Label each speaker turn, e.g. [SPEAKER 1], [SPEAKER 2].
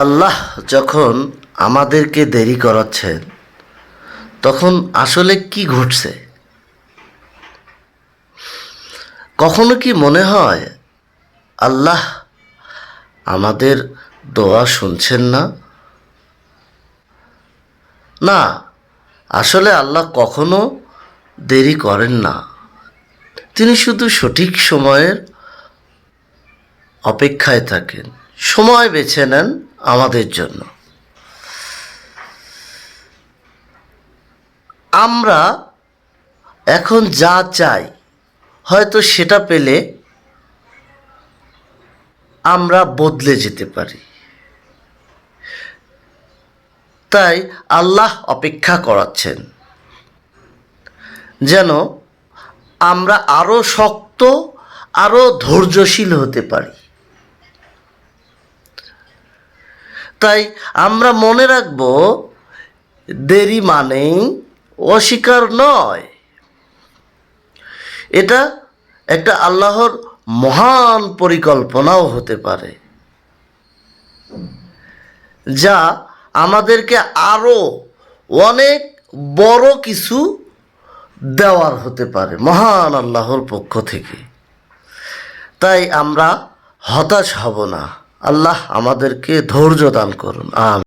[SPEAKER 1] আল্লাহ যখন আমাদেরকে দেরি করাচ্ছেন তখন আসলে কি ঘটছে? কখনো কি মনে হয় আল্লাহ আমাদের দোয়া শুনছেন না? না, আসলে আল্লাহ কখনো দেরি করেন না। তিনি শুধু সঠিক সময়ের অপেক্ষায় থাকেন, সময় বেছে নেন আমাদের জন্য। আমরা এখন যা চাই হয়তো সেটা পেলে আমরা বদলে যেতে পারি। তাই আল্লাহ অপেক্ষা করাচ্ছেন যেন আমরা আরো শক্ত, আরো ধৈর্যশীল হতে পারি। তাই আমরা মনে রাখব, দেরি মানেই অস্বীকার নয়, এটা একটা আল্লাহর মহান পরিকল্পনাও হতে পারে, যা আমাদেরকে আরো অনেক বড় কিছু দেওয়ার হতে পারে মহান আল্লাহর পক্ষ থেকে। তাই আমরা হতাশ হব না। আল্লাহ আমাদেরকে ধৈর্য দান করুন। আমিন।